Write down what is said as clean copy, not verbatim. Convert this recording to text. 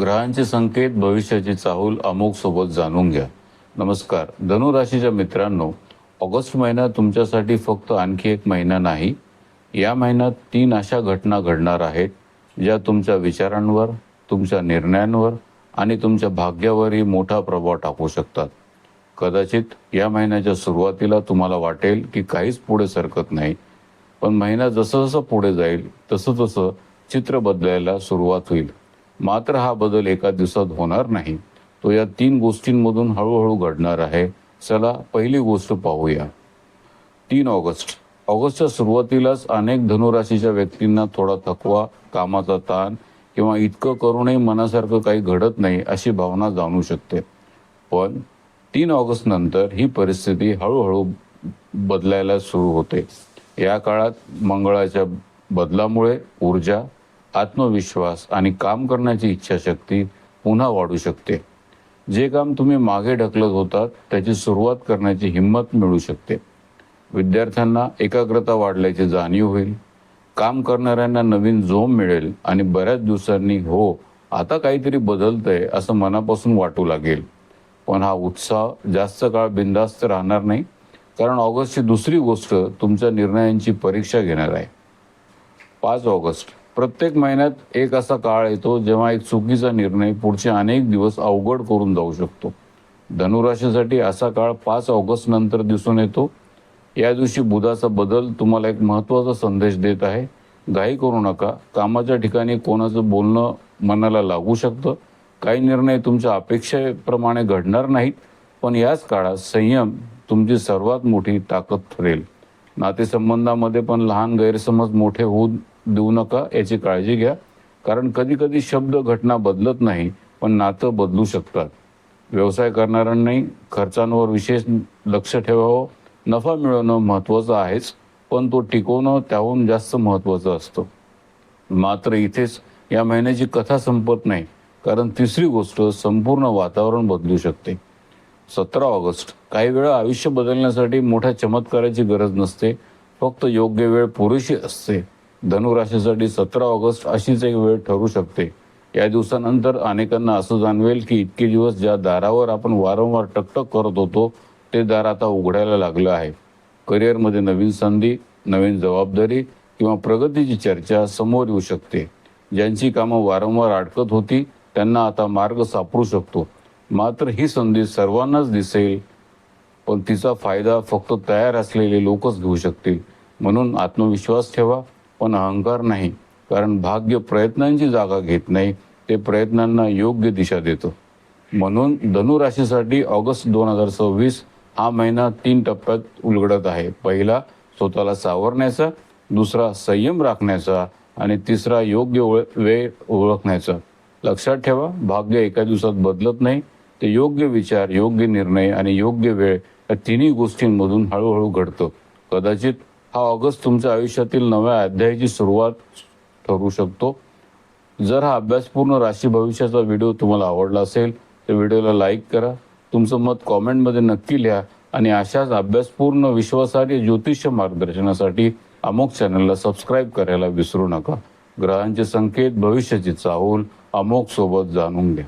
ग्रहांचे संकेत, भविष्याची चाहूल अमोघ सोबत जाणून घ्या. नमस्कार धनु राशीच्या मित्रांनो, ऑगस्ट महिना तुमच्यासाठी फक्त आणखी एक महिना नाही. या महिन्यात 3 अशा घटना घडणार आहेत ज्या तुमच्या विचारांवर, तुमच्या निर्णयांवर आणि तुमच्या भाग्यावरही मोठा प्रभाव टाकू शकतात. कदाचित या महिन्याच्या सुरुवातीला तुम्हाला वाटेल की काहीच पुढे सरकत नाही, पण महिना जसं जसं पुढे जाईल तसं तसं चित्र बदलायला सुरुवात होईल. मात्र हा बदल एका दिवसात होणार नाही, तो या 3 गोष्टींमधून हळूहळू घडणार आहे. चला पहिली गोष्ट पाहूया. 3 ऑगस्ट. ऑगस्टच्या सुरुवातीलाच अनेक धनुराशीच्या व्यक्तींना थोडा थकवा, कामाचा ताण किंवा इतकं करूनही मनासारखं काही घडत नाही अशी भावना जाणवू शकते. पण 3 ऑगस्ट नंतर ही परिस्थिती हळूहळू बदलायला सुरू होते. या काळात मंगळाच्या बदलामुळे ऊर्जा, आत्मविश्वास आणि काम करण्याची इच्छाशक्ती पुन्हा वाढू शकते. जे काम तुम्ही मागे ढकलत होतात त्याची सुरुवात करण्याची हिंमत मिळू शकते. विद्यार्थ्यांना एकाग्रता वाढल्याची जाणीव होईल. काम करणाऱ्यांना नवीन जोम मिळेल आणि बऱ्याच दिवसांनी हो आता काहीतरी बदलतंय असं मनापासून वाटू लागेल. पण हा उत्साह जास्त काळ बिनधास्त राहणार नाही, कारण ऑगस्टची दुसरी गोष्ट तुमच्या निर्णयांची परीक्षा घेणार आहे. 5 ऑगस्ट. प्रत्येक महिन्यात एक असा काळ येतो जेव्हा एक चुकीचा निर्णय पुढचे अनेक दिवस अवघड करून जाऊ शकतो. धनुराशीसाठी असा काळ 5 ऑगस्ट नंतर दिसून येतो. या दिवशी बुधाचा बदल तुम्हाला एक महत्त्वाचा संदेश देत आहे. घाई करू नका. कामाच्या ठिकाणी कोणाचं बोलणं मनाला लागू शकतं. काही निर्णय तुमच्या अपेक्षेप्रमाणे घडणार नाहीत, पण याच काळात संयम तुमची सर्वात मोठी ताकद ठरेल. नातेसंबंधामध्ये पण लहान गैरसमज मोठे होऊ देऊ नका, याची काळजी घ्या, कारण कधी कधी शब्द घटना बदलत नाही पण नातं बदलू शकतात. व्यवसाय करणाऱ्यांनी खर्चांवर विशेष लक्ष ठेवावं. नफा मिळवणं महत्त्वाचं आहेच, पण तो टिकवणं त्याहून जास्त महत्त्वाचं असतं. मात्र इथेच या महिन्याची कथा संपत नाही, कारण तिसरी गोष्ट संपूर्ण वातावरण बदलू शकते. 17 ऑगस्ट. काही वेळा आयुष्य बदलण्यासाठी मोठ्या चमत्काराची गरज नसते, फक्त योग्य वेळ पुरेशी असते. धनुराशीसाठी 17 ऑगस्ट अशीच एक वेळ ठरू शकते. या दिवसानंतर अनेकांना असं जाणवेल की इतके दिवस ज्या दारावर आपण वारंवार टकटक करत होतो ते दार आता उघडायला लागलं आहे. करिअरमध्ये नवीन संधी, नवीन जबाबदारी किंवा प्रगतीची चर्चा समोर येऊ शकते. ज्यांची कामं वारंवार अडकत होती त्यांना आता मार्ग सापडू शकतो. मात्र ही संधी सर्वांनाच दिसेल, पण तिचा फायदा फक्त तयार असलेले लोकच घेऊ शकतील. म्हणून आत्मविश्वास ठेवा, पण अहंकार नाही, कारण भाग्य प्रयत्नांची जागा घेत नाही, ते प्रयत्नांना योग्य दिशा देतं. म्हणून धनुराशीसाठी ऑगस्ट 2026 हा महिना 3 टप्प्यात उलगडत आहे. पहिला स्वतःला सावरण्याचा, दुसरा संयम राखण्याचा आणि तिसरा योग्य वेळ ओळखण्याचा. लक्षात ठेवा, भाग्य एका दिवसात बदलत नाही, ते योग्य विचार, योग्य निर्णय आणि योग्य वेळ या तिन्ही गोष्टींमधून हळूहळू घडतं. कदाचित हा ऑगस्ट तुमच्या आयुष्यातील नव्या अध्यायाची सुरुवात ठरू शकतो. जर हा अभ्यासपूर्ण राशी भविष्याचा व्हिडिओ तुम्हाला आवडला असेल तर व्हिडिओला लाईक करा. तुमचं मत कॉमेंटमध्ये नक्की लिहा आणि अशाच अभ्यासपूर्ण विश्वासार्ह ज्योतिष मार्गदर्शनासाठी अमोघ चॅनलला सबस्क्राईब करायला विसरू नका. ग्रहांचे संकेत, भविष्याची चाहूल अमोघ सोबत जाणून घ्या.